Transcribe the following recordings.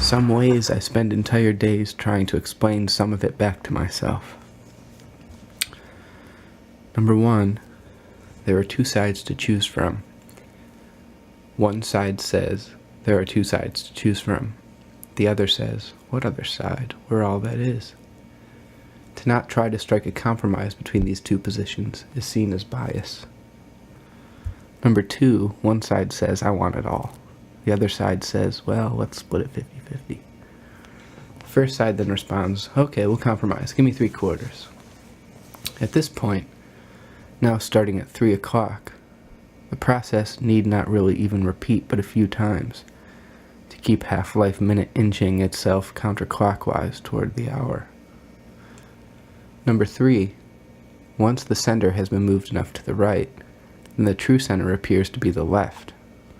some ways, I spend entire days trying to explain some of it back to myself. Number one, there are two sides to choose from. One side says, there are two sides to choose from. The other says, what other side? We're all that is. To not try to strike a compromise between these two positions is seen as bias. Number two, one side says, I want it all. The other side says, well, let's split it 50-50. The first side then responds, okay, we'll compromise. Give me 3/4. At this point, now starting at 3 o'clock, the process need not really even repeat but a few times to keep half-life minute inching itself counterclockwise toward the hour. Number 3, once the center has been moved enough to the right, then the true center appears to be the left,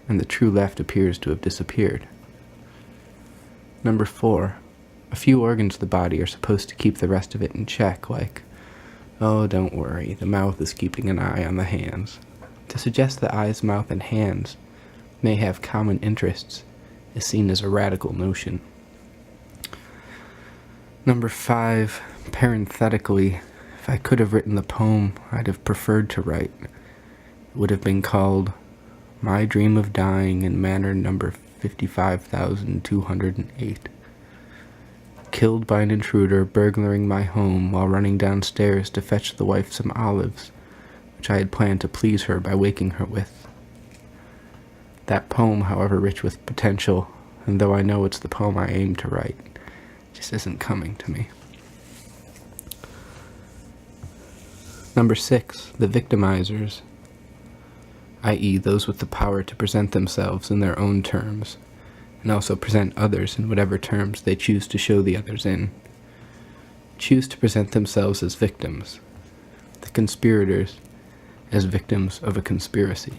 and the true left appears to have disappeared. Number 4, a few organs of the body are supposed to keep the rest of it in check, like, oh, don't worry, the mouth is keeping an eye on the hands. To suggest that eyes, mouth, and hands may have common interests is seen as a radical notion. Number 5, parenthetically, if I could have written the poem I'd have preferred to write, it would have been called My Dream of Dying in Manner Number 55,208. Killed by an intruder burglaring my home while running downstairs to fetch the wife some olives, which I had planned to please her by waking her with. That poem, however rich with potential, and though I know it's the poem I aim to write, just isn't coming to me. Number 6, the victimizers, i.e. those with the power to present themselves in their own terms, and also present others in whatever terms they choose to show the others in, choose to present themselves as victims, the conspirators as victims of a conspiracy.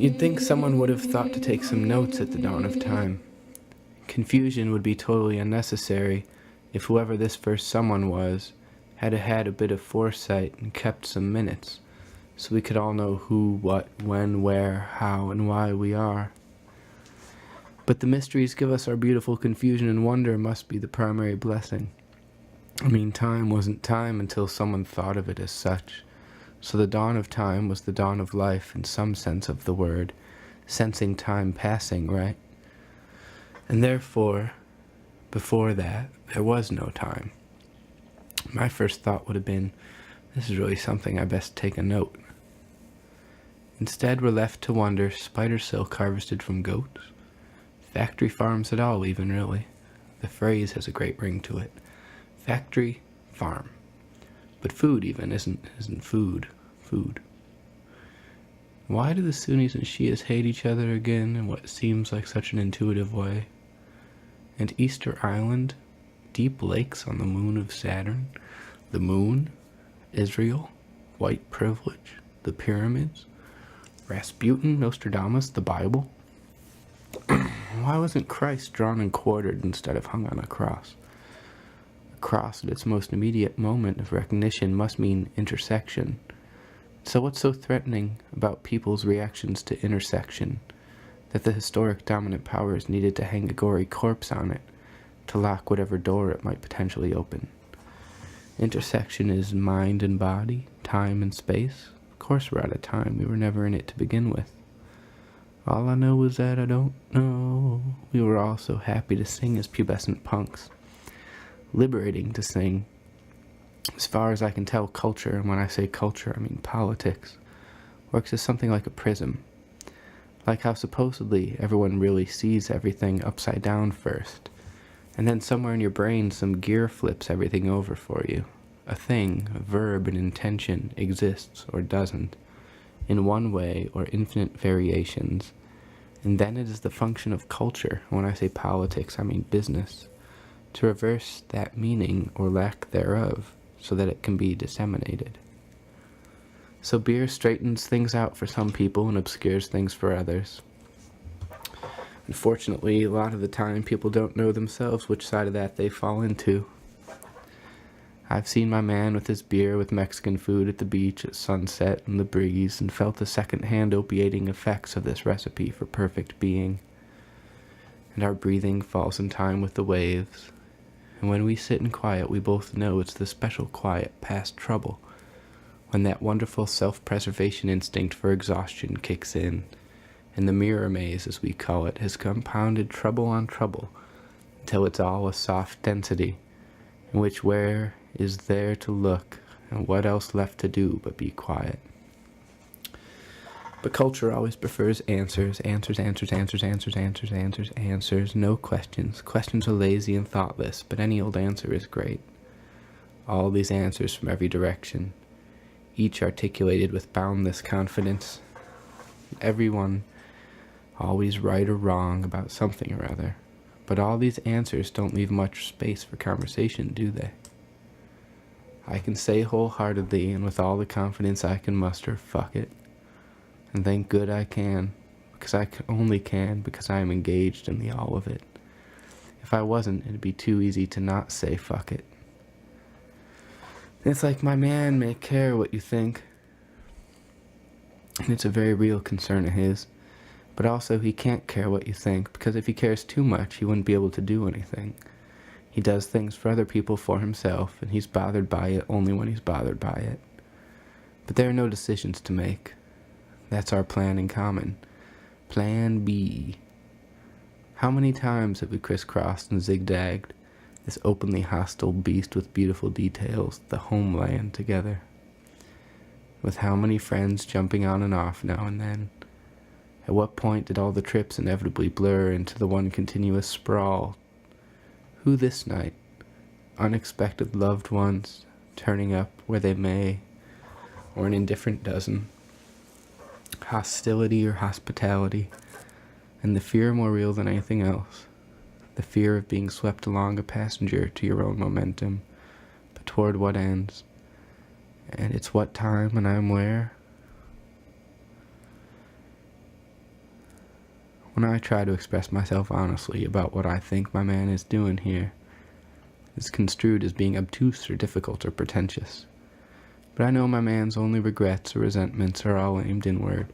You'd think someone would have thought to take some notes at the dawn of time. Confusion would be totally unnecessary if whoever this first someone was had had a bit of foresight and kept some minutes, so we could all know who, what, when, where, how, and why we are. But the mysteries give us our beautiful confusion, and wonder must be the primary blessing. I mean, time wasn't time until someone thought of it as such. So the dawn of time was the dawn of life in some sense of the word, sensing time passing, right? And therefore, before that, there was no time. My first thought would have been, this is really something I best take a note. Instead, we're left to wonder spider silk harvested from goats, factory farms at all even, really. The phrase has a great ring to it. Factory, farm. But food even isn't food. Why do the Sunnis and Shias hate each other again in what seems like such an intuitive way? And Easter Island, deep lakes on the moon of Saturn, the moon, Israel, white privilege, the pyramids, Rasputin, Nostradamus, the Bible. Why wasn't Christ drawn and quartered instead of hung on a cross? A cross at its most immediate moment of recognition must mean intersection. So what's so threatening about people's reactions to intersection, that the historic dominant powers needed to hang a gory corpse on it to lock whatever door it might potentially open? Intersection is mind and body, time and space. Of course we're out of time, we were never in it to begin with. All I know is that I don't know. We were all so happy to sing as pubescent punks. Liberating to sing. As far as I can tell, culture, and when I say culture, I mean politics, works as something like a prism. Like how supposedly everyone really sees everything upside down first, and then somewhere in your brain some gear flips everything over for you. A thing, a verb, an intention exists or doesn't, in one way or infinite variations, and then it is the function of culture, when I say politics I mean business, to reverse that meaning or lack thereof, so that it can be disseminated. So beer straightens things out for some people and obscures things for others. Unfortunately, a lot of the time people don't know themselves which side of that they fall into. I've seen my man with his beer with Mexican food at the beach at sunset in the breeze, and felt the second-hand opiating effects of this recipe for perfect being. And our breathing falls in time with the waves. And when we sit in quiet, we both know it's the special quiet past trouble, when that wonderful self-preservation instinct for exhaustion kicks in, and the mirror maze, as we call it, has compounded trouble on trouble, until it's all a soft density, in which where is there to look, and what else left to do but be quiet. But culture always prefers answers, no questions. Questions are lazy and thoughtless, but any old answer is great. All these answers from every direction, each articulated with boundless confidence. Everyone always right or wrong about something or other, but all these answers don't leave much space for conversation, do they? I can say wholeheartedly and with all the confidence I can muster, fuck it. And thank good I can, because I only can because I am engaged in the all of it. If I wasn't, it'd be too easy to not say fuck it. It's like my man may care what you think, and it's a very real concern of his, but also he can't care what you think, because if he cares too much, he wouldn't be able to do anything. He does things for other people for himself, and he's bothered by it only when he's bothered by it. But there are no decisions to make. That's our plan in common. Plan B. How many times have we crisscrossed and zigzagged this openly hostile beast with beautiful details, the homeland, together? With how many friends jumping on and off now and then? At what point did all the trips inevitably blur into the one continuous sprawl? Who this night? Unexpected loved ones, turning up where they may, or an indifferent dozen. Hostility or hospitality, and the fear more real than anything else, the fear of being swept along a passenger to your own momentum, but toward what ends, and it's what time and I'm where. When I try to express myself honestly about what I think my man is doing here, it's construed as being obtuse or difficult or pretentious. But I know my man's only regrets or resentments are all aimed inward,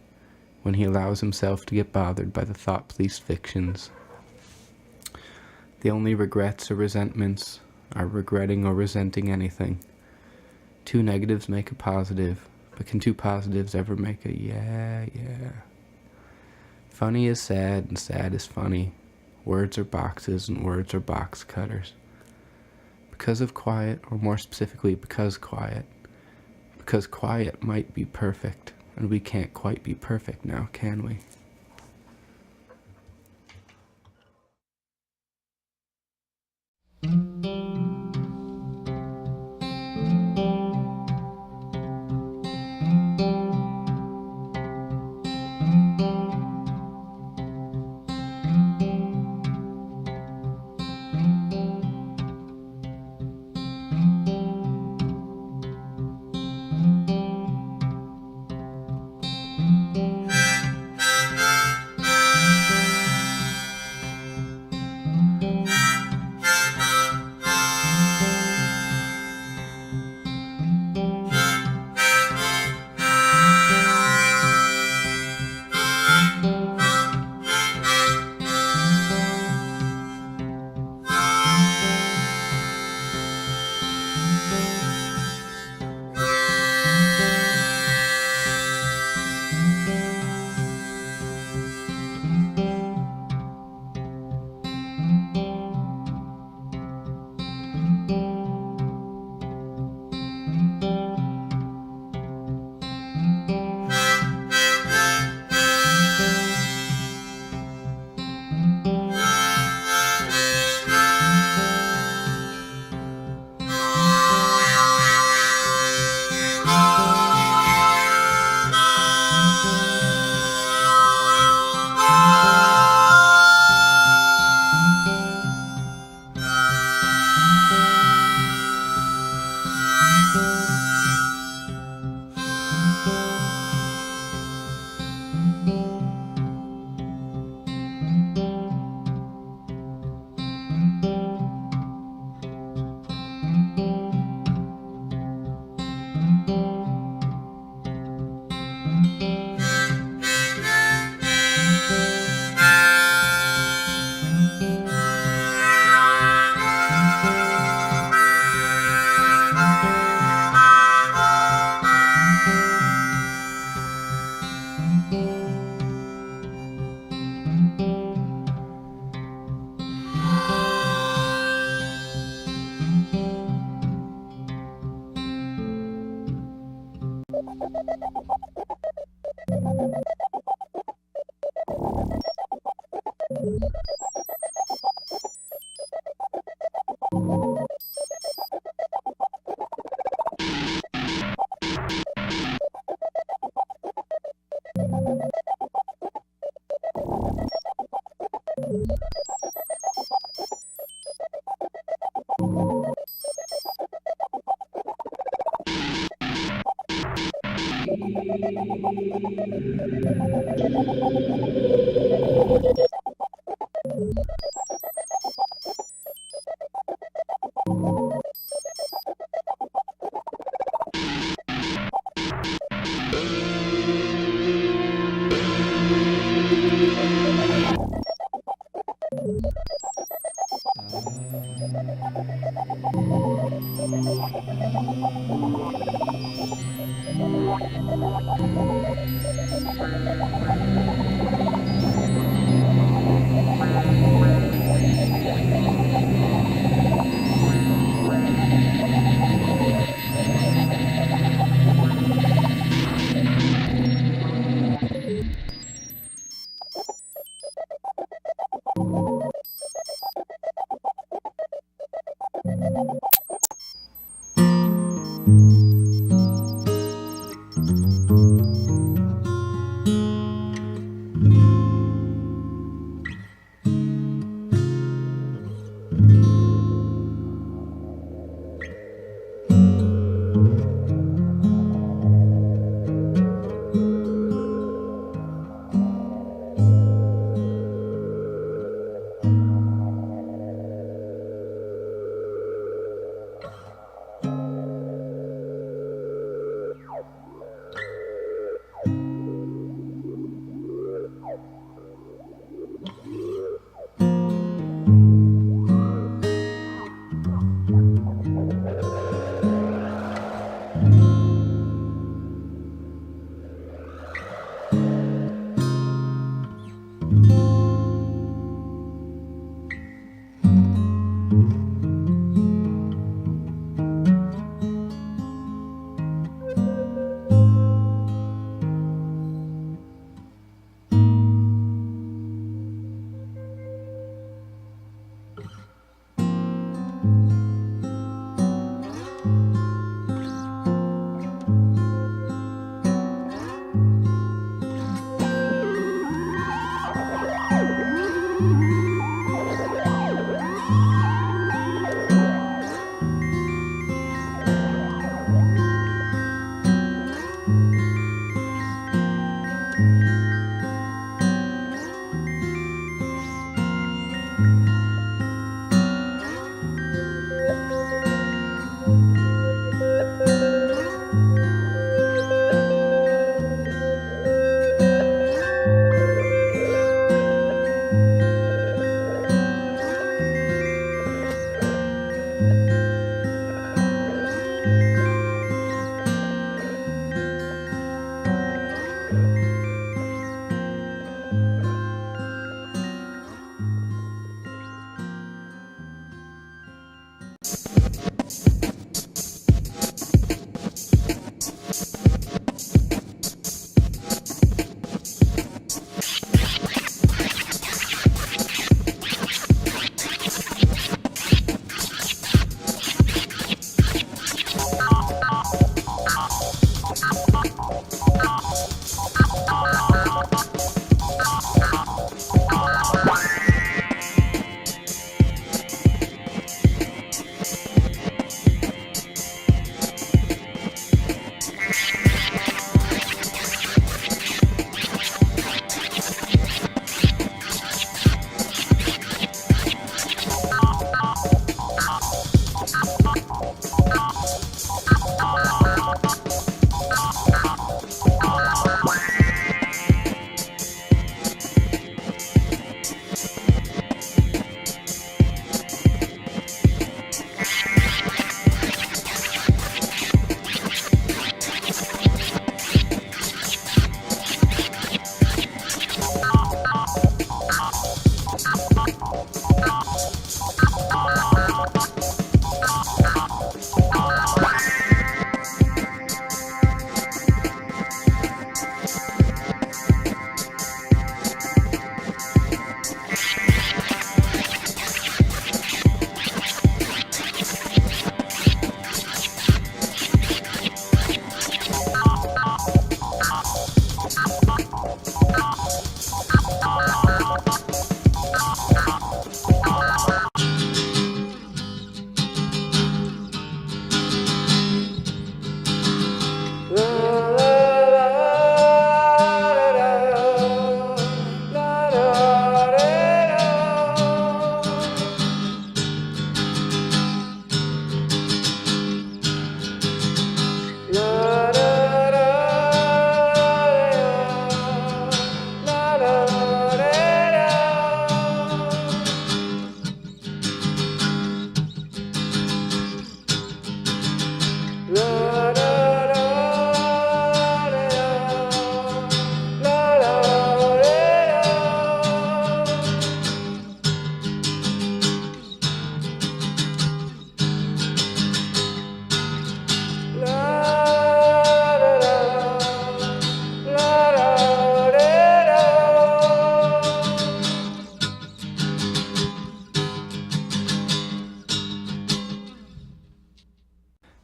when he allows himself to get bothered by the thought-policed fictions. The only regrets or resentments are regretting or resenting anything. Two negatives make a positive, but can two positives ever make a yeah? Funny is sad, and sad is funny. Words are boxes, and words are box cutters. Because of quiet, or more specifically, because quiet might be perfect, and we can't quite be perfect now, can we?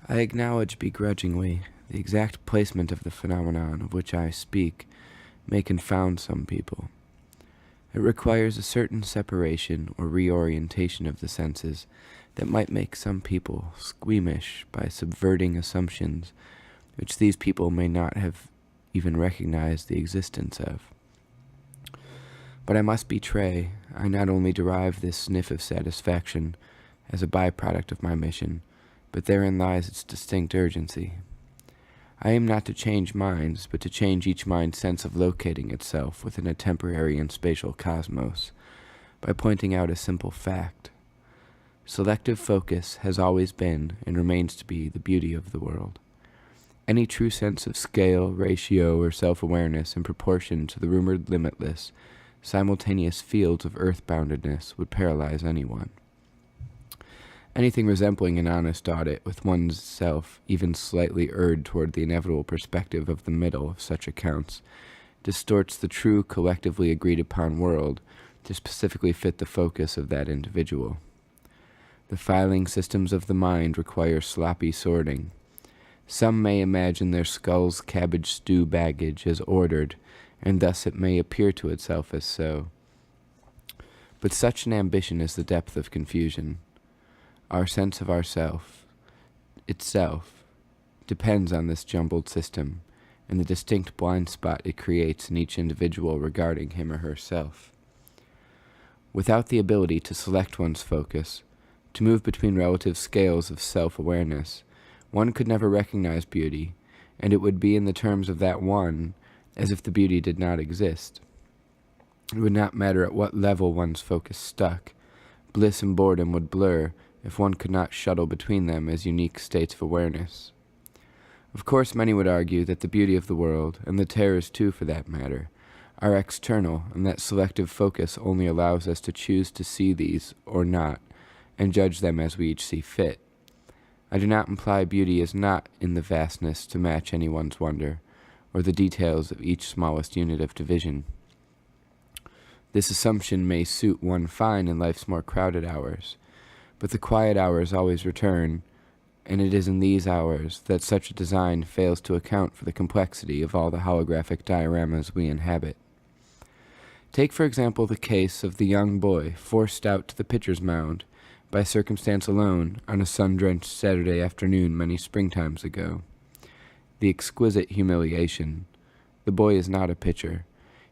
I acknowledge begrudgingly the exact placement of the phenomenon of which I speak may confound some people. It requires a certain separation or reorientation of the senses that might make some people squeamish by subverting assumptions which these people may not have even recognized the existence of. But I must betray, I not only derive this sniff of satisfaction as a byproduct of my mission, but therein lies its distinct urgency. I aim not to change minds, but to change each mind's sense of locating itself within a temporary and spatial cosmos, by pointing out a simple fact. Selective focus has always been, and remains to be, the beauty of the world. Any true sense of scale, ratio, or self-awareness in proportion to the rumored limitless, simultaneous fields of earth-boundedness would paralyze anyone. Anything resembling an honest audit with one's self, even slightly erred toward the inevitable perspective of the middle of such accounts, distorts the true collectively agreed-upon world to specifically fit the focus of that individual. The filing systems of the mind require sloppy sorting. Some may imagine their skull's cabbage stew baggage as ordered, and thus it may appear to itself as so. But such an ambition is the depth of confusion. Our sense of ourself, itself, depends on this jumbled system, and the distinct blind spot it creates in each individual regarding him or herself. Without the ability to select one's focus, to move between relative scales of self-awareness, one could never recognize beauty, and it would be in the terms of that one as if the beauty did not exist. It would not matter at what level one's focus stuck. Bliss and boredom would blur if one could not shuttle between them as unique states of awareness. Of course, many would argue that the beauty of the world, and the terrors too for that matter, are external, and that selective focus only allows us to choose to see these or not, and judge them as we each see fit. I do not imply beauty is not in the vastness to match anyone's wonder, or the details of each smallest unit of division. This assumption may suit one fine in life's more crowded hours, but the quiet hours always return, and it is in these hours that such a design fails to account for the complexity of all the holographic dioramas we inhabit. Take, for example, the case of the young boy forced out to the pitcher's mound by circumstance alone on a sun-drenched Saturday afternoon many springtimes ago. The exquisite humiliation. The boy is not a pitcher.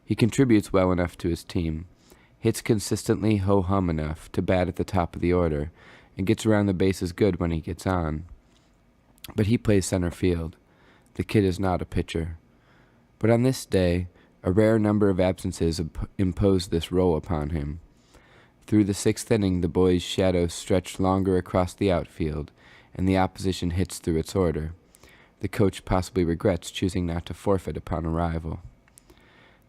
He contributes well enough to his team, hits consistently ho-hum enough to bat at the top of the order, and gets around the bases good when he gets on. But he plays center field. The kid is not a pitcher. But on this day, a rare number of absences imposed this role upon him. Through the sixth inning, the boy's shadow stretched longer across the outfield, and the opposition hits through its order. The coach possibly regrets choosing not to forfeit upon arrival.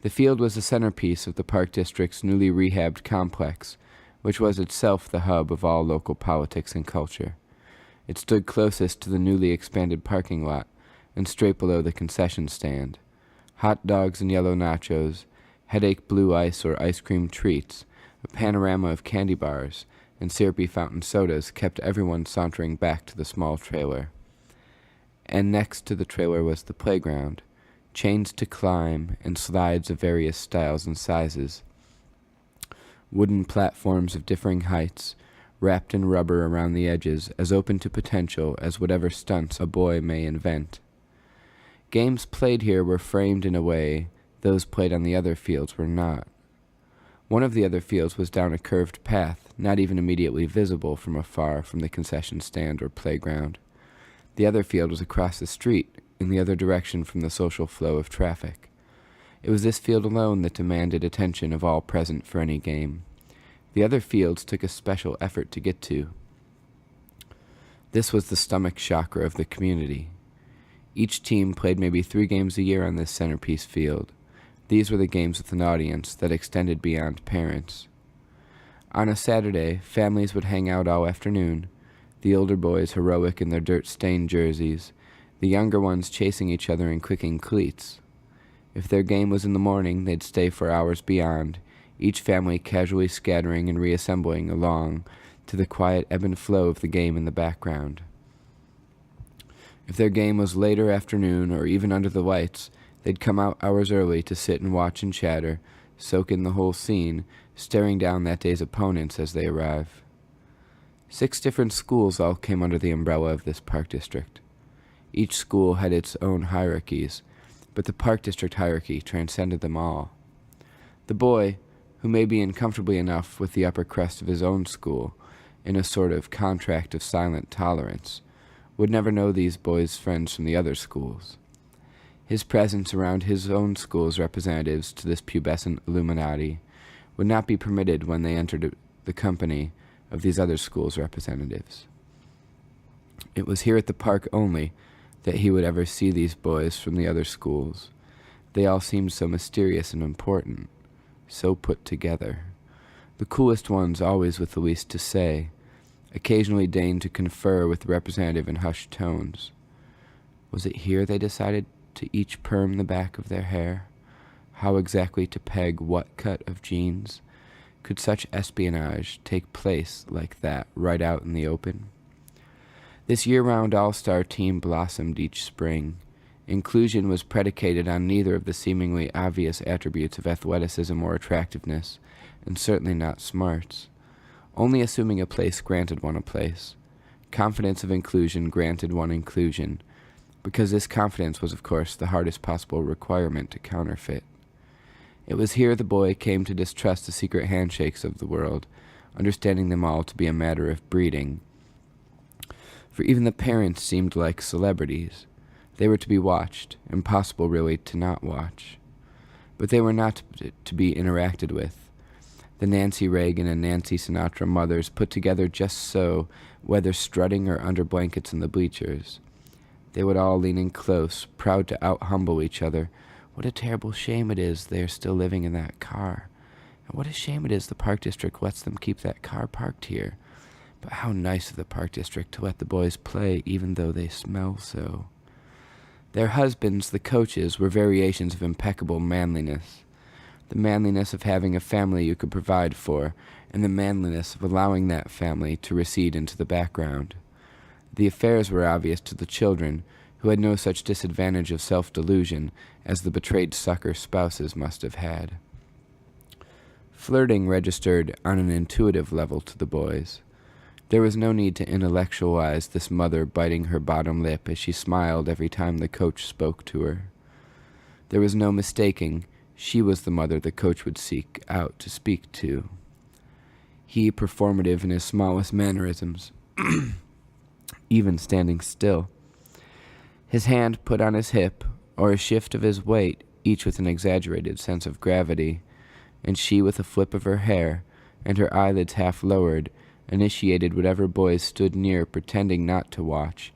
The field was the centerpiece of the Park District's newly rehabbed complex, which was itself the hub of all local politics and culture. It stood closest to the newly expanded parking lot, and straight below the concession stand. Hot dogs and yellow nachos, headache blue ice or ice cream treats, a panorama of candy bars, and syrupy fountain sodas kept everyone sauntering back to the small trailer. And next to the trailer was the playground, chains to climb, and slides of various styles and sizes. Wooden platforms of differing heights, wrapped in rubber around the edges, as open to potential as whatever stunts a boy may invent. Games played here were framed in a way those played on the other fields were not. One of the other fields was down a curved path, not even immediately visible from afar from the concession stand or playground. The other field was across the street, in the other direction from the social flow of traffic. It was this field alone that demanded attention of all present for any game. The other fields took a special effort to get to. This was the stomach chakra of the community. Each team played maybe 3 games a year on this centerpiece field. These were the games with an audience that extended beyond parents. On a Saturday, families would hang out all afternoon, the older boys heroic in their dirt-stained jerseys, the younger ones chasing each other in clicking cleats. If their game was in the morning, they'd stay for hours beyond, each family casually scattering and reassembling along to the quiet ebb and flow of the game in the background. If their game was later afternoon or even under the lights, they'd come out hours early to sit and watch and chatter, soak in the whole scene, staring down that day's opponents as they arrive. 6 different schools all came under the umbrella of this park district. Each school had its own hierarchies, but the park district hierarchy transcended them all. The boy, who may be in comfortably enough with the upper crust of his own school, in a sort of contract of silent tolerance, would never know these boys' friends from the other schools. His presence around his own school's representatives to this pubescent Illuminati would not be permitted when they entered the company of these other schools' representatives. It was here at the park only that he would ever see these boys from the other schools. They all seemed so mysterious and important, so put together. The coolest ones always with the least to say, occasionally deigned to confer with the representative in hushed tones. Was it here they decided to each perm the back of their hair? How exactly to peg what cut of jeans? Could such espionage take place like that right out in the open? This year-round all-star team blossomed each spring. Inclusion was predicated on neither of the seemingly obvious attributes of athleticism or attractiveness, and certainly not smarts. Only assuming a place granted one a place. Confidence of inclusion granted one inclusion, because this confidence was, of course, the hardest possible requirement to counterfeit. It was here the boy came to distrust the secret handshakes of the world, understanding them all to be a matter of breeding. For even the parents seemed like celebrities. They were to be watched, impossible really to not watch. But they were not to be interacted with. The Nancy Reagan and Nancy Sinatra mothers put together just so, whether strutting or under blankets in the bleachers. They would all lean in close, proud to out-humble each other. What a terrible shame it is they are still living in that car. And what a shame it is the park district lets them keep that car parked here. But how nice of the park district to let the boys play even though they smell so. Their husbands, the coaches, were variations of impeccable manliness. The manliness of having a family you could provide for, and the manliness of allowing that family to recede into the background. The affairs were obvious to the children, who had no such disadvantage of self-delusion as the betrayed sucker spouses must have had. Flirting registered on an intuitive level to the boys. There was no need to intellectualize this mother biting her bottom lip as she smiled every time the coach spoke to her. There was no mistaking she was the mother the coach would seek out to speak to. He performative in his smallest mannerisms, even standing still. His hand put on his hip, or a shift of his weight, each with an exaggerated sense of gravity, and she with a flip of her hair, and her eyelids half lowered, initiated whatever boys stood near pretending not to watch,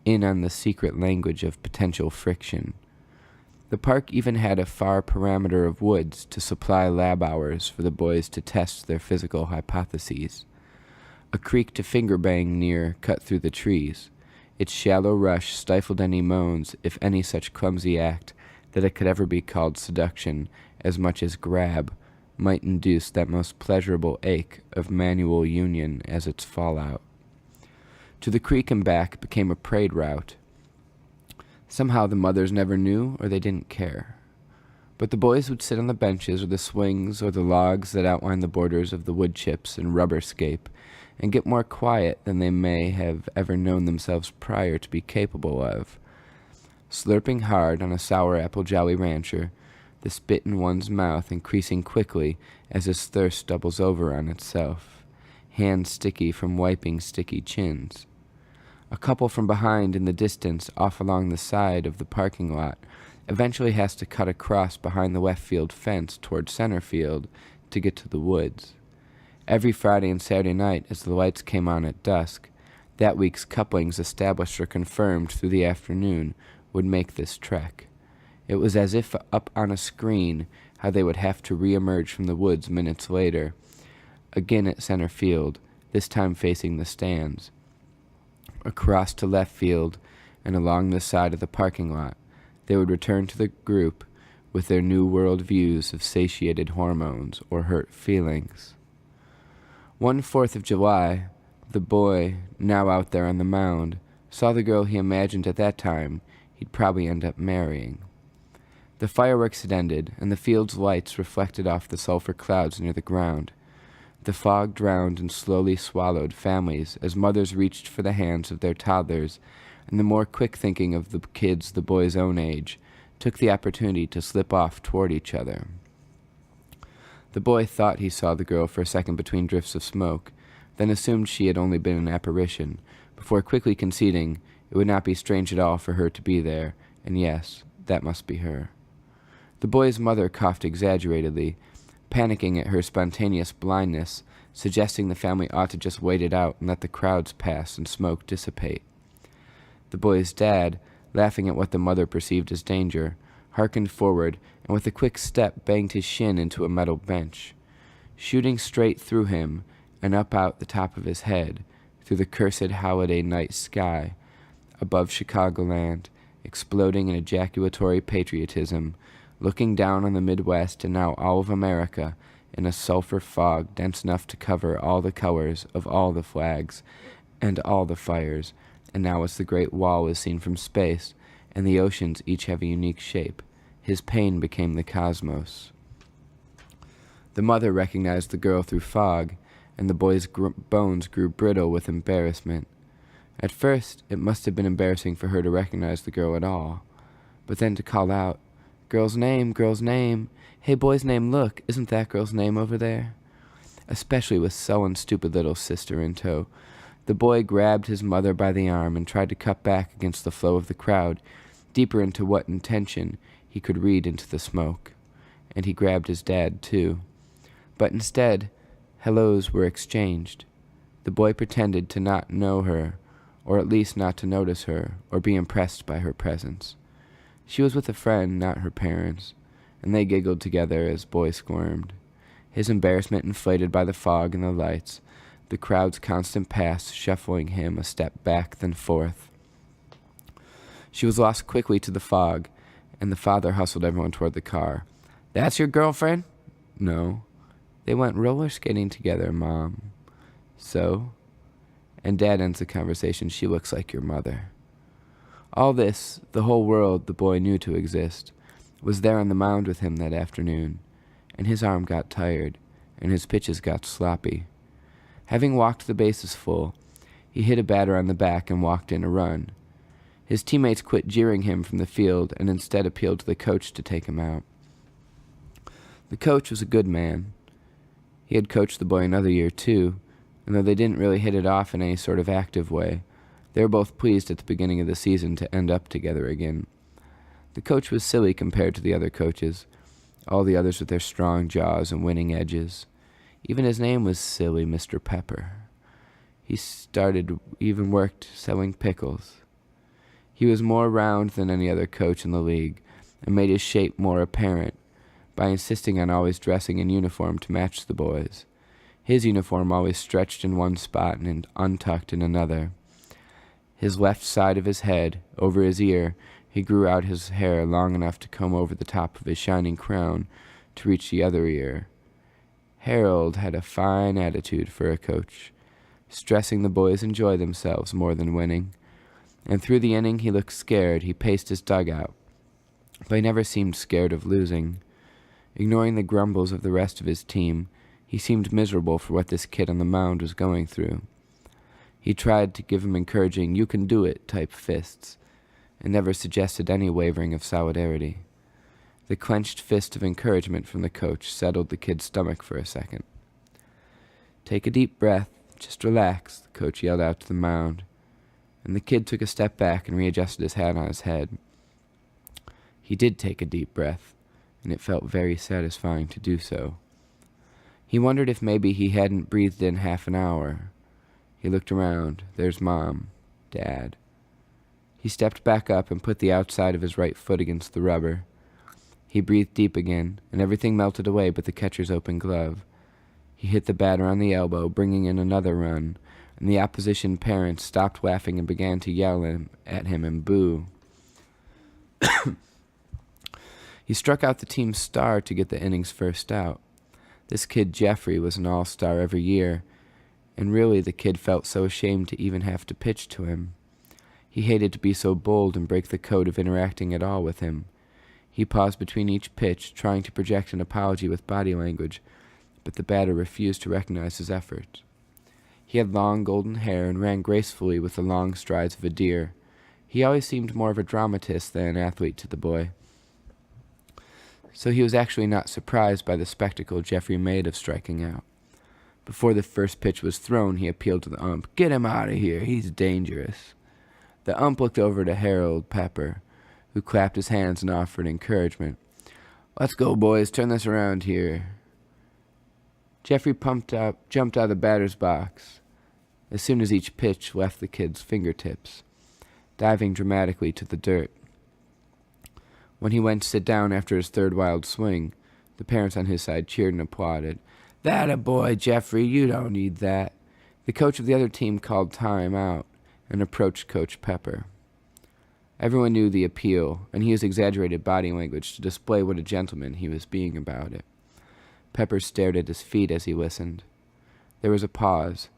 in on the secret language of potential friction. The park even had a far parameter of woods to supply lab hours for the boys to test their physical hypotheses. A creek to finger bang near cut through the trees. Its shallow rush stifled any moans, if any such clumsy act, that it could ever be called seduction, as much as grab, might induce that most pleasurable ache of manual union as its fallout. To the creek and back became a parade route. Somehow the mothers never knew, or they didn't care. But the boys would sit on the benches or the swings or the logs that outlined the borders of the wood chips and rubberscape, and get more quiet than they may have ever known themselves prior to be capable of. Slurping hard on a sour apple Jolly Rancher, the spit in one's mouth increasing quickly as his thirst doubles over on itself, hands sticky from wiping sticky chins. A couple from behind in the distance, off along the side of the parking lot, eventually has to cut across behind the left field fence toward center field to get to the woods. Every Friday and Saturday night, as the lights came on at dusk, that week's couplings established or confirmed through the afternoon would make this trek. It was as if up on a screen how they would have to re-emerge from the woods minutes later, again at center field, this time facing the stands. Across to left field and along the side of the parking lot, they would return to the group with their new world views of satiated hormones or hurt feelings. One 4th of July, the boy, now out there on the mound, saw the girl he imagined at that time he'd probably end up marrying. The fireworks had ended, and the field's lights reflected off the sulfur clouds near the ground. The fog drowned and slowly swallowed families as mothers reached for the hands of their toddlers, and the more quick-thinking of the kids the boy's own age took the opportunity to slip off toward each other. The boy thought he saw the girl for a second between drifts of smoke, then assumed she had only been an apparition, before quickly conceding it would not be strange at all for her to be there, and yes, that must be her. The boy's mother coughed exaggeratedly, panicking at her spontaneous blindness, suggesting the family ought to just wait it out and let the crowds pass and smoke dissipate. The boy's dad, laughing at what the mother perceived as danger, hearkened forward and with a quick step banged his shin into a metal bench. Shooting straight through him and up out the top of his head, through the cursed holiday night sky, above Chicagoland, exploding in ejaculatory patriotism, looking down on the Midwest and now all of America in a sulfur fog dense enough to cover all the colors of all the flags and all the fires, and now as the Great Wall was seen from space, and the oceans each have a unique shape, his pain became the cosmos. The mother recognized the girl through fog, and the boy's bones grew brittle with embarrassment. At first, it must have been embarrassing for her to recognize the girl at all, but then to call out, "Girl's name, girl's name. Hey, boy's name, look, isn't that girl's name over there?" Especially with sullen, stupid little sister in tow. The boy grabbed his mother by the arm and tried to cut back against the flow of the crowd, deeper into what intention he could read into the smoke. And he grabbed his dad, too. But instead, hellos were exchanged. The boy pretended to not know her, or at least not to notice her, or be impressed by her presence. She was with a friend, not her parents, and they giggled together as boy squirmed. His embarrassment inflated by the fog and the lights, the crowd's constant pass shuffling him a step back then forth. She was lost quickly to the fog, and the father hustled everyone toward the car. "That's your girlfriend?" "No. They went roller skating together, Mom." "So?" And Dad ends the conversation, "She looks like your mother." All this, the whole world the boy knew to exist, was there on the mound with him that afternoon, and his arm got tired, and his pitches got sloppy. Having walked the bases full, he hit a batter on the back and walked in a run. His teammates quit jeering him from the field and instead appealed to the coach to take him out. The coach was a good man. He had coached the boy another year, too, and though they didn't really hit it off in any sort of active way, they were both pleased at the beginning of the season to end up together again. The coach was silly compared to the other coaches, all the others with their strong jaws and winning edges. Even his name was silly, Mr. Pepper. He even worked selling pickles. He was more round than any other coach in the league, and made his shape more apparent by insisting on always dressing in uniform to match the boys. His uniform always stretched in one spot and untucked in another. His left side of his head, over his ear, he grew out his hair long enough to comb over the top of his shining crown to reach the other ear. Harold had a fine attitude for a coach, stressing the boys enjoy themselves more than winning. And through the inning he looked scared. He paced his dugout, but he never seemed scared of losing. Ignoring the grumbles of the rest of his team, he seemed miserable for what this kid on the mound was going through. He tried to give him encouraging, "you can do it" type fists, and never suggested any wavering of solidarity. The clenched fist of encouragement from the coach settled the kid's stomach for a second. "Take a deep breath, just relax," the coach yelled out to the mound, and the kid took a step back and readjusted his hat on his head. He did take a deep breath, and it felt very satisfying to do so. He wondered if maybe he hadn't breathed in half an hour. He looked around. There's Mom, Dad. He stepped back up and put the outside of his right foot against the rubber. He breathed deep again, and everything melted away but the catcher's open glove. He hit the batter on the elbow, bringing in another run, and the opposition parents stopped laughing and began to yell at him and boo. He struck out the team's star to get the inning's first out. This kid Jeffrey was an all-star every year, and really the kid felt so ashamed to even have to pitch to him. He hated to be so bold and break the code of interacting at all with him. He paused between each pitch, trying to project an apology with body language, but the batter refused to recognize his effort. He had long golden hair and ran gracefully with the long strides of a deer. He always seemed more of a dramatist than an athlete to the boy. So he was actually not surprised by the spectacle Jeffrey made of striking out. Before the first pitch was thrown, he appealed to the ump. "Get him out of here. He's dangerous." The ump looked over to Harold Pepper, who clapped his hands and offered encouragement. "Let's go, boys. Turn this around here." Jeffrey jumped out of the batter's box as soon as each pitch left the kid's fingertips, diving dramatically to the dirt. When he went to sit down after his third wild swing, the parents on his side cheered and applauded. "That a boy, Jeffrey. You don't need that." The coach of the other team called time out and approached Coach Pepper. Everyone knew the appeal, and he used exaggerated body language to display what a gentleman he was being about it. Pepper stared at his feet as he listened. There was a pause,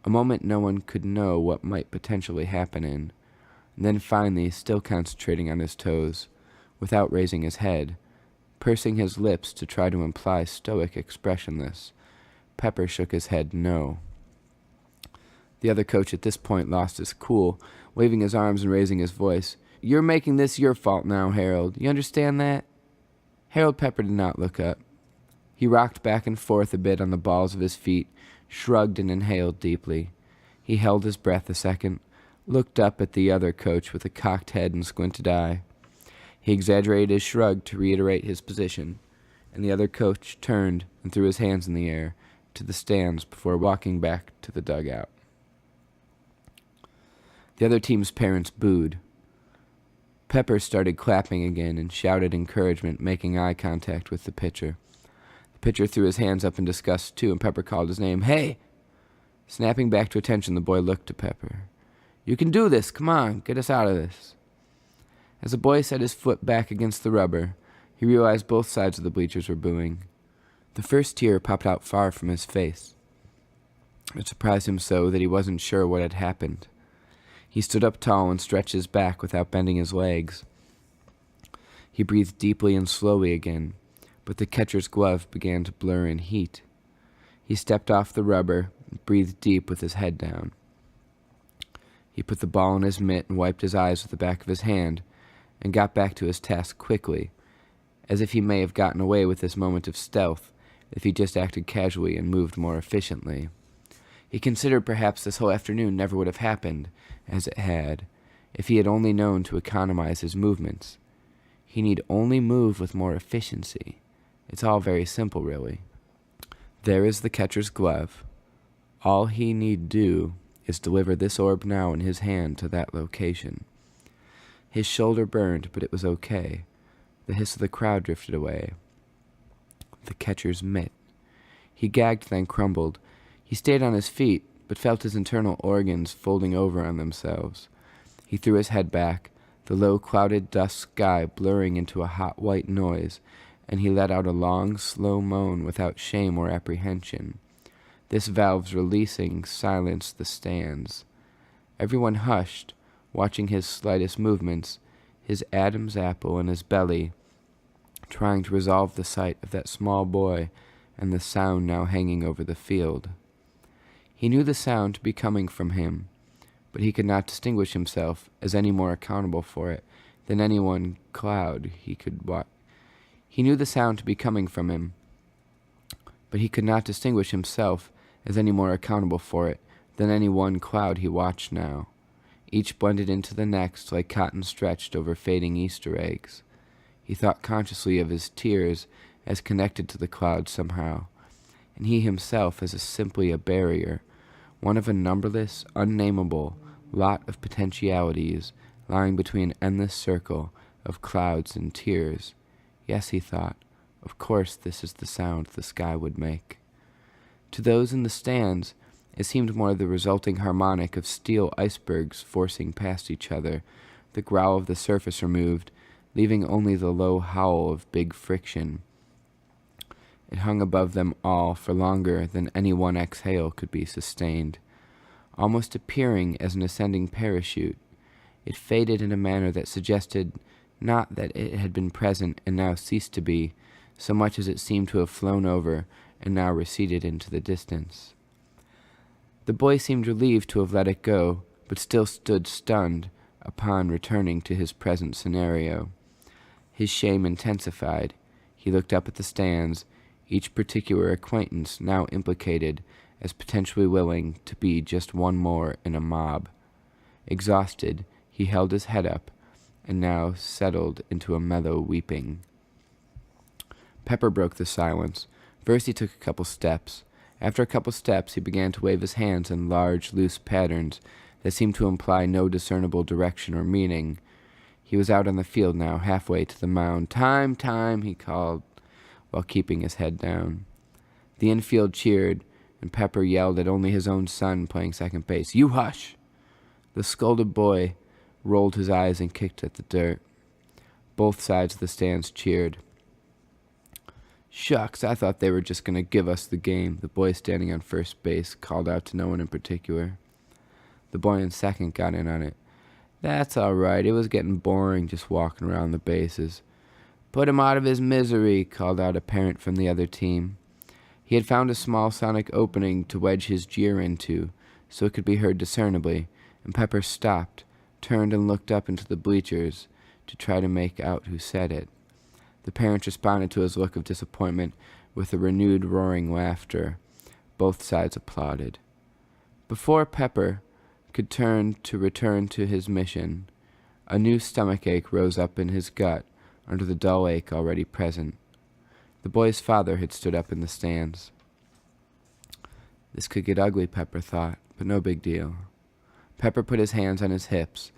a moment no one could know what might potentially happen in, and then finally, still concentrating on his toes, without raising his head, pursing his lips to try to imply stoic expressionless, Pepper shook his head no. The other coach at this point lost his cool, waving his arms and raising his voice. "You're making this your fault now, Harold. You understand that?" Harold Pepper did not look up. He rocked back and forth a bit on the balls of his feet, shrugged and inhaled deeply. He held his breath a second, looked up at the other coach with a cocked head and squinted eye. He exaggerated his shrug to reiterate his position, and the other coach turned and threw his hands in the air to the stands before walking back to the dugout. The other team's parents booed. Pepper started clapping again and shouted encouragement, making eye contact with the pitcher. The pitcher threw his hands up in disgust too, and Pepper called his name. "Hey!" Snapping back to attention, the boy looked to Pepper. "You can do this. Come on, get us out of this." As the boy set his foot back against the rubber, he realized both sides of the bleachers were booing. The first tear popped out far from his face. It surprised him so that he wasn't sure what had happened. He stood up tall and stretched his back without bending his legs. He breathed deeply and slowly again, but the catcher's glove began to blur in heat. He stepped off the rubber and breathed deep with his head down. He put the ball in his mitt and wiped his eyes with the back of his hand and got back to his task quickly, as if he may have gotten away with this moment of stealth if he just acted casually and moved more efficiently. He considered perhaps this whole afternoon never would have happened, as it had, if he had only known to economize his movements. He need only move with more efficiency. It's all very simple, really. There is the catcher's glove. All he need do is deliver this orb now in his hand to that location. His shoulder burned, but it was okay. The hiss of the crowd drifted away. The catcher's mitt. He gagged, then crumbled. He stayed on his feet, but felt his internal organs folding over on themselves. He threw his head back, the low clouded dust sky blurring into a hot white noise, and he let out a long, slow moan without shame or apprehension. This valve's releasing silenced the stands. Everyone hushed, watching his slightest movements, his Adam's apple in his belly, trying to resolve the sight of that small boy and the sound now hanging over the field. He knew the sound to be coming from him, but he could not distinguish himself as any more accountable for it than any one cloud he could watch. He knew the sound to be coming from him, but he could not distinguish himself as any more accountable for it than any one cloud he watched now. Each blended into the next like cotton stretched over fading Easter eggs. He thought consciously of his tears as connected to the clouds somehow, and he himself as simply a barrier, one of a numberless, unnameable lot of potentialities lying between an endless circle of clouds and tears. Yes, he thought, of course this is the sound the sky would make. To those in the stands, it seemed more the resulting harmonic of steel icebergs forcing past each other, the growl of the surface removed, leaving only the low howl of big friction. It hung above them all for longer than any one exhale could be sustained, almost appearing as an ascending parachute. It faded in a manner that suggested not that it had been present and now ceased to be, so much as it seemed to have flown over and now receded into the distance. The boy seemed relieved to have let it go, but still stood stunned upon returning to his present scenario. His shame intensified. He looked up at the stands, each particular acquaintance now implicated as potentially willing to be just one more in a mob. Exhausted, he held his head up, and now settled into a mellow weeping. Pepper broke the silence. First he took a couple steps. After a couple steps, he began to wave his hands in large, loose patterns that seemed to imply no discernible direction or meaning. He was out on the field now, halfway to the mound. "Time, time," he called, while keeping his head down. The infield cheered, and Pepper yelled at only his own son playing second base. "You hush!" The scolded boy rolled his eyes and kicked at the dirt. Both sides of the stands cheered. "Shucks, I thought they were just going to give us the game," the boy standing on first base called out to no one in particular. The boy in second got in on it. "That's all right. It was getting boring just walking around the bases." "Put him out of his misery," called out a parent from the other team. He had found a small sonic opening to wedge his jeer into, so it could be heard discernibly, and Pepper stopped, turned and looked up into the bleachers to try to make out who said it. The parents responded to his look of disappointment with a renewed roaring laughter. Both sides applauded. Before Pepper could return to his mission, a new stomachache rose up in his gut under the dull ache already present. The boy's father had stood up in the stands. This could get ugly, Pepper thought, but no big deal. Pepper put his hands on his hips,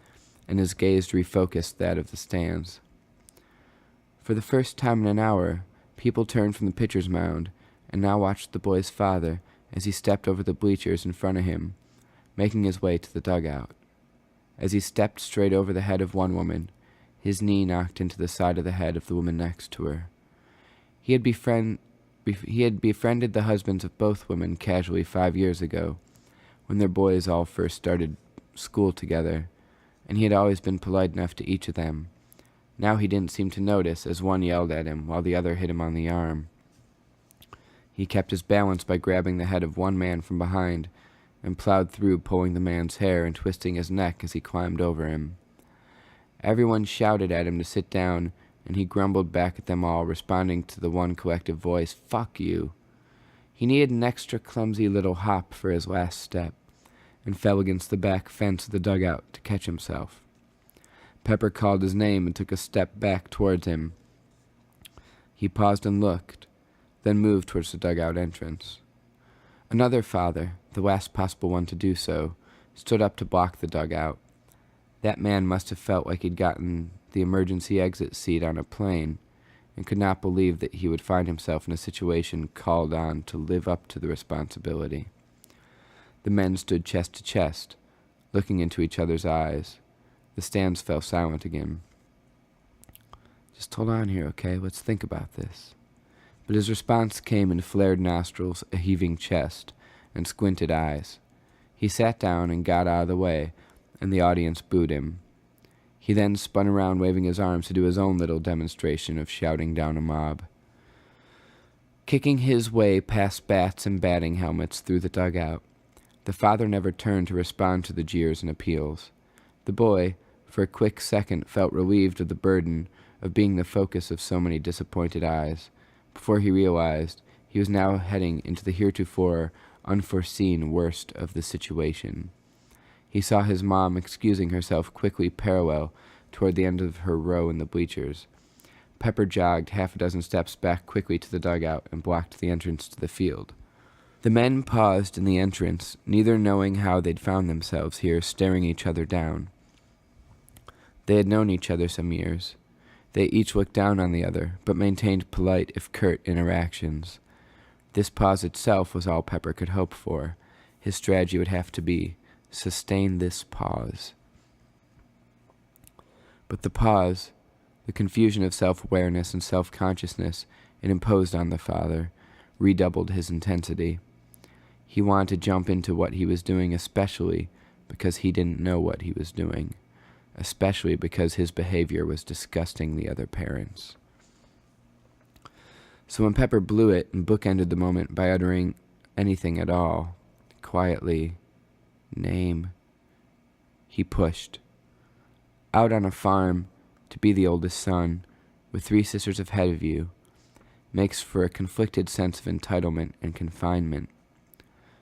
and his gaze refocused that of the stands. For the first time in an hour, people turned from the pitcher's mound and now watched the boy's father as he stepped over the bleachers in front of him, making his way to the dugout. As he stepped straight over the head of one woman, his knee knocked into the side of the head of the woman next to her. He had befriended the husbands of both women casually 5 years ago, when their boys all first started school together, and he had always been polite enough to each of them. Now he didn't seem to notice as one yelled at him while the other hit him on the arm. He kept his balance by grabbing the head of one man from behind and plowed through, pulling the man's hair and twisting his neck as he climbed over him. Everyone shouted at him to sit down, and he grumbled back at them all, responding to the one collective voice, "Fuck you." He needed an extra clumsy little hop for his last step, and fell against the back fence of the dugout to catch himself. Pepper called his name and took a step back towards him. He paused and looked, then moved towards the dugout entrance. Another father, the last possible one to do so, stood up to block the dugout. That man must have felt like he'd gotten the emergency exit seat on a plane, and could not believe that he would find himself in a situation called on to live up to the responsibility. The men stood chest to chest, looking into each other's eyes. The stands fell silent again. "Just hold on here, okay? Let's think about this." But his response came in flared nostrils, a heaving chest, and squinted eyes. He sat down and got out of the way, and the audience booed him. He then spun around, waving his arms to do his own little demonstration of shouting down a mob. Kicking his way past bats and batting helmets through the dugout, the father never turned to respond to the jeers and appeals. The boy, for a quick second, felt relieved of the burden of being the focus of so many disappointed eyes, before he realized he was now heading into the heretofore unforeseen worst of the situation. He saw his mom excusing herself quickly parallel toward the end of her row in the bleachers. Pepper jogged half a dozen steps back quickly to the dugout and blocked the entrance to the field. The men paused in the entrance, neither knowing how they'd found themselves here, staring each other down. They had known each other some years. They each looked down on the other, but maintained polite, if curt, interactions. This pause itself was all Pepper could hope for. His strategy would have to be, sustain this pause. But the pause, the confusion of self-awareness and self-consciousness it imposed on the father, redoubled his intensity. He wanted to jump into what he was doing, especially because he didn't know what he was doing. especially because his behavior was disgusting the other parents. So when Pepper blew it and bookended the moment by uttering anything at all, quietly, "Name," he pushed. Out on a farm, to be the oldest son, with 3 sisters ahead of you, makes for a conflicted sense of entitlement and confinement.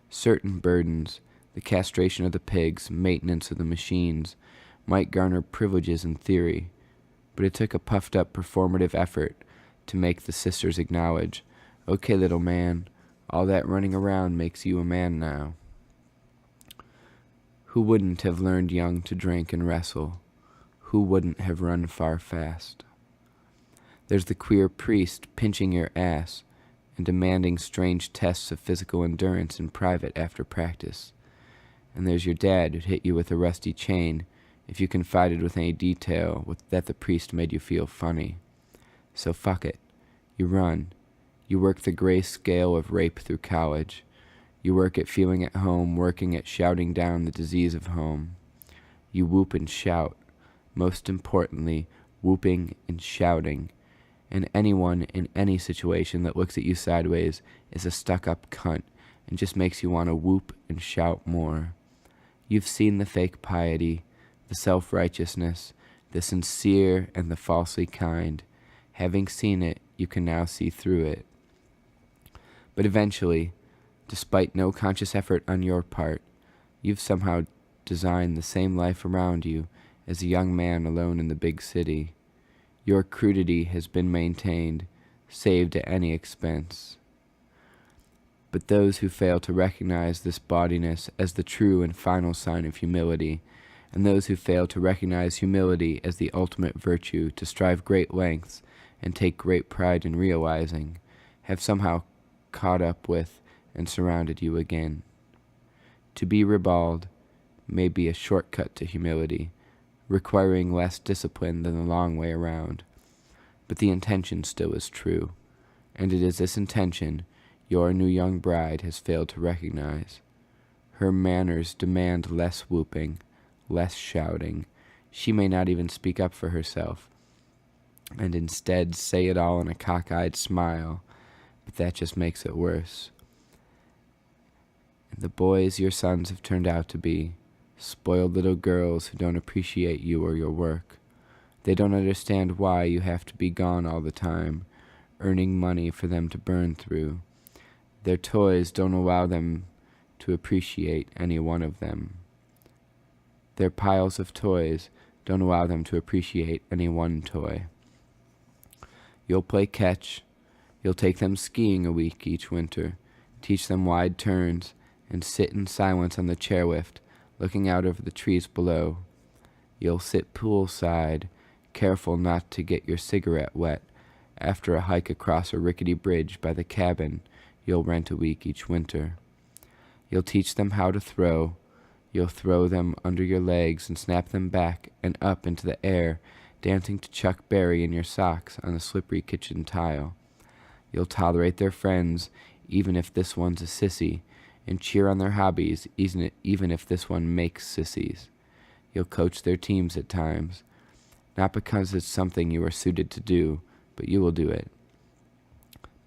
Certain burdens, the castration of the pigs, maintenance of the machines, might garner privileges in theory, but it took a puffed-up performative effort to make the sisters acknowledge, "Okay, little man, all that running around makes you a man now." Who wouldn't have learned young to drink and wrestle? Who wouldn't have run far fast? There's the queer priest pinching your ass and demanding strange tests of physical endurance in private after practice. And there's your dad who'd hit you with a rusty chain if you confided with any detail that the priest made you feel funny. So fuck it. You run. You work the gray scale of rape through college. You work at feeling at home, working at shouting down the disease of home. You whoop and shout. Most importantly, whooping and shouting. And anyone in any situation that looks at you sideways is a stuck-up cunt and just makes you want to whoop and shout more. You've seen the fake piety, the self-righteousness, the sincere and the falsely kind. Having seen it, you can now see through it. But eventually, despite no conscious effort on your part, you've somehow designed the same life around you as a young man alone in the big city. Your crudity has been maintained, saved at any expense. But those who fail to recognize this bawdiness as the true and final sign of humility, and those who fail to recognize humility as the ultimate virtue to strive great lengths and take great pride in realizing, have somehow caught up with and surrounded you again. To be ribald may be a shortcut to humility, requiring less discipline than the long way around. But the intention still is true, and it is this intention your new young bride has failed to recognize. Her manners demand less whooping, less shouting. She may not even speak up for herself, and instead say it all in a cockeyed smile, but that just makes it worse. And the boys your sons have turned out to be, spoiled little girls who don't appreciate you or your work. They don't understand why you have to be gone all the time, earning money for them to burn through. Their toys don't allow them to appreciate any one of them. Their piles of toys don't allow them to appreciate any one toy. You'll play catch. You'll take them skiing a week each winter, teach them wide turns, and sit in silence on the chairlift, looking out over the trees below. You'll sit poolside, careful not to get your cigarette wet, after a hike across a rickety bridge by the cabin you'll rent a week each winter. You'll teach them how to throw. You'll throw them under your legs and snap them back and up into the air, dancing to Chuck Berry in your socks on the slippery kitchen tile. You'll tolerate their friends, even if this one's a sissy, and cheer on their hobbies, even if this one makes sissies. You'll coach their teams at times, not because it's something you are suited to do, but you will do it.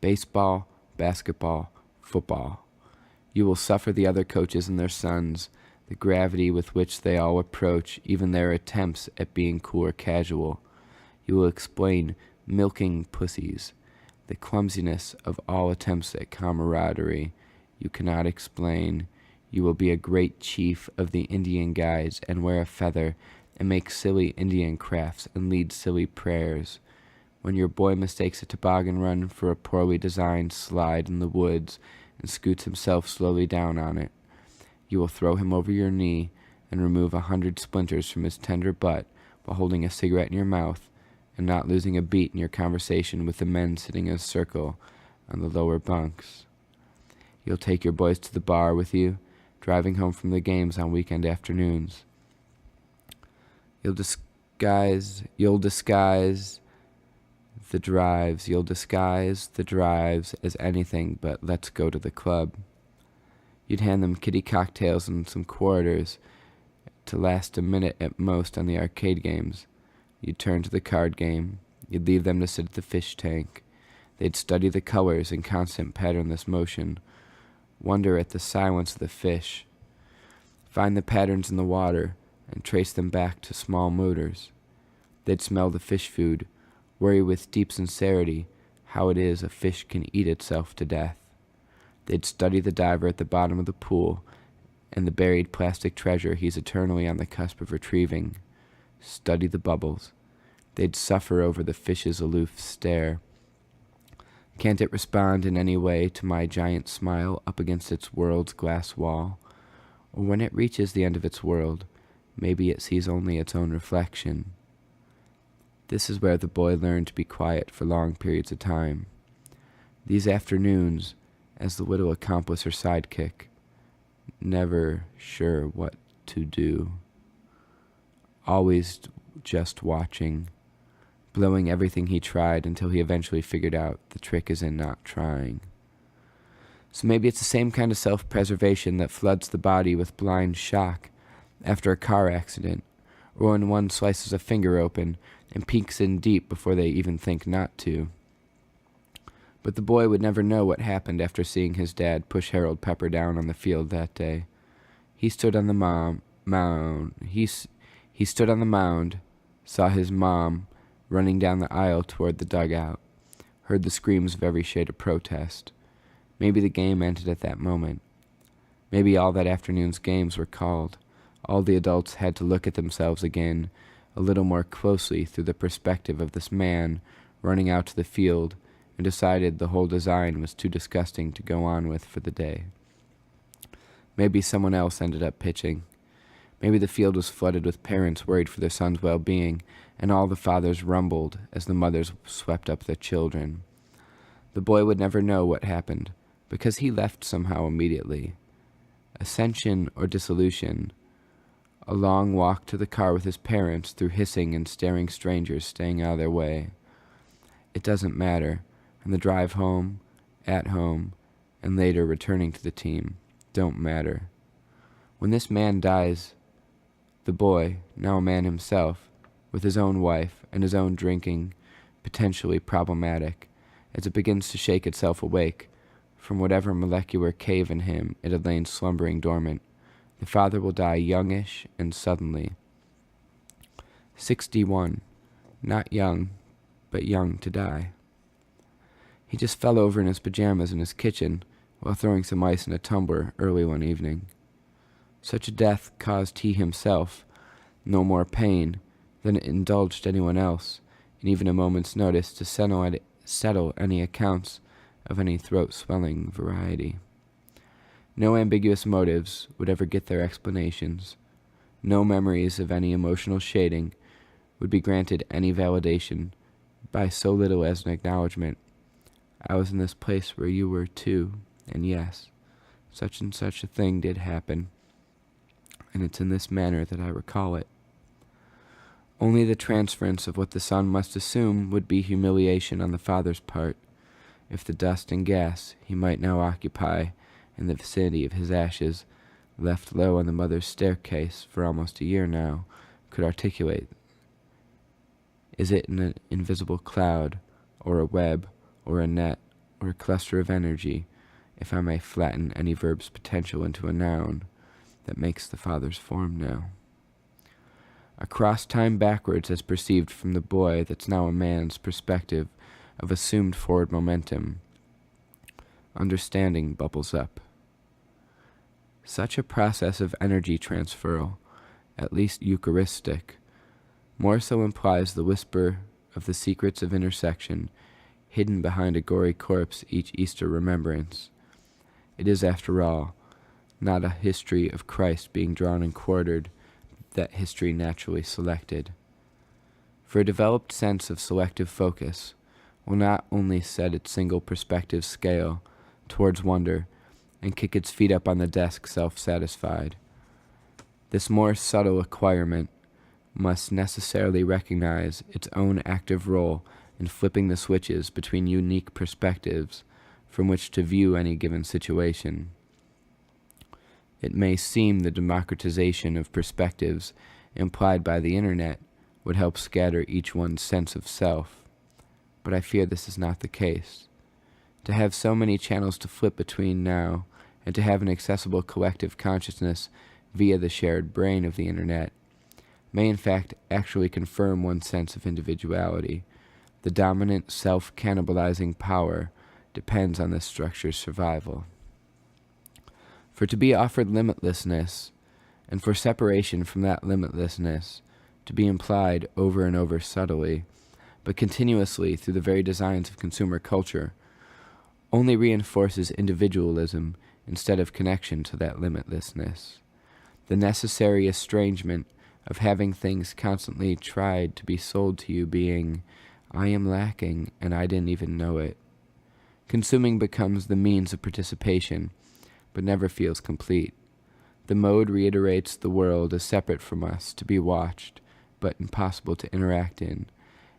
Baseball, basketball, football. You will suffer the other coaches and their sons, the gravity with which they all approach even their attempts at being cool or casual. You will explain milking pussies, the clumsiness of all attempts at camaraderie. You cannot explain. You will be a great chief of the Indian guides and wear a feather and make silly Indian crafts and lead silly prayers. When your boy mistakes a toboggan run for a poorly designed slide in the woods and scoots himself slowly down on it, you will throw him over your knee and remove 100 splinters from his tender butt while holding a cigarette in your mouth and not losing a beat in your conversation with the men sitting in a circle on the lower bunks. You'll take your boys to the bar with you, driving home from the games on weekend afternoons. You'll disguise the drives as anything but let's go to the club. You'd hand them kitty cocktails and some quarters to last a minute at most on the arcade games. You'd turn to the card game. You'd leave them to sit at the fish tank. They'd study the colors in constant patternless motion, wonder at the silence of the fish, find the patterns in the water, and trace them back to small motors. They'd smell the fish food, worry with deep sincerity how it is a fish can eat itself to death. They'd study the diver at the bottom of the pool and the buried plastic treasure he's eternally on the cusp of retrieving. Study the bubbles. They'd suffer over the fish's aloof stare. Can't it respond in any way to my giant smile up against its world's glass wall? Or when it reaches the end of its world, maybe it sees only its own reflection. This is where the boy learned to be quiet for long periods of time. These afternoons, as the little accomplice or sidekick, never sure what to do. Always just watching, blowing everything he tried until he eventually figured out the trick is in not trying. So maybe it's the same kind of self-preservation that floods the body with blind shock after a car accident, or when one slices a finger open and peeks in deep before they even think not to. But the boy would never know what happened after seeing his dad push Harold Pepper down on the field that day. He stood on the mound. He stood on the mound, saw his mom running down the aisle toward the dugout, heard the screams of every shade of protest. Maybe the game ended at that moment. Maybe all that afternoon's games were called. All the adults had to look at themselves again, a little more closely through the perspective of this man running out to the field, and decided the whole design was too disgusting to go on with for the day. Maybe someone else ended up pitching. Maybe the field was flooded with parents worried for their son's well-being, and all the fathers rumbled as the mothers swept up their children. The boy would never know what happened, because he left somehow immediately. Ascension or dissolution. A long walk to the car with his parents through hissing and staring strangers staying out of their way. It doesn't matter, and the drive home, at home, and later returning to the team don't matter. When this man dies, the boy, now a man himself, with his own wife and his own drinking, potentially problematic, as it begins to shake itself awake from whatever molecular cave in him it had lain slumbering dormant, the father will die youngish and suddenly. 61. Not young, but young to die. He just fell over in his pajamas in his kitchen while throwing some ice in a tumbler early one evening. Such a death caused he himself no more pain than it indulged anyone else, in even a moment's notice to settle any accounts of any throat-swelling variety. No ambiguous motives would ever get their explanations. No memories of any emotional shading would be granted any validation by so little as an acknowledgement. I was in this place where you were too, and yes, such and such a thing did happen, and it's in this manner that I recall it. Only the transference of what the son must assume would be humiliation on the father's part, if the dust and gas he might now occupy in the vicinity of his ashes, left low on the mother's staircase for almost a year now, could articulate. Is it an invisible cloud, or a web, or a net, or a cluster of energy, if I may flatten any verb's potential into a noun, that makes the father's form now? Across time backwards as perceived from the boy that's now a man's perspective of assumed forward momentum, understanding bubbles up. Such a process of energy transferal, at least Eucharistic, more so implies the whisper of the secrets of intersection hidden behind a gory corpse each Easter remembrance. It is, after all, not a history of Christ being drawn and quartered, that history naturally selected. For a developed sense of selective focus will not only set its single perspective scale towards wonder and kick its feet up on the desk self-satisfied. This more subtle acquirement must necessarily recognize its own active role in flipping the switches between unique perspectives from which to view any given situation. It may seem the democratization of perspectives implied by the internet would help scatter each one's sense of self, but I fear this is not the case. To have so many channels to flip between now, and to have an accessible collective consciousness via the shared brain of the internet, may in fact actually confirm one's sense of individuality. The dominant self-cannibalizing power depends on this structure's survival. For to be offered limitlessness, and for separation from that limitlessness to be implied over and over subtly, but continuously through the very designs of consumer culture, only reinforces individualism instead of connection to that limitlessness. The necessary estrangement of having things constantly tried to be sold to you being, I am lacking and I didn't even know it. Consuming becomes the means of participation, but never feels complete. The mode reiterates the world as separate from us, to be watched, but impossible to interact in,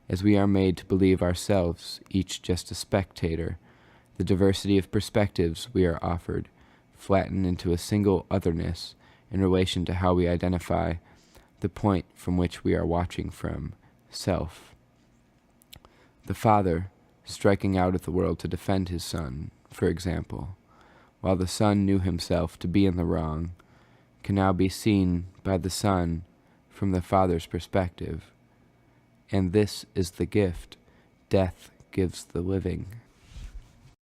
as we are made to believe ourselves, each just a spectator. The diversity of perspectives we are offered, flattened into a single otherness in relation to how we identify the point from which we are watching from, self. The father, striking out at the world to defend his son, for example, while the son knew himself to be in the wrong, can now be seen by the son from the father's perspective. And this is the gift death gives the living.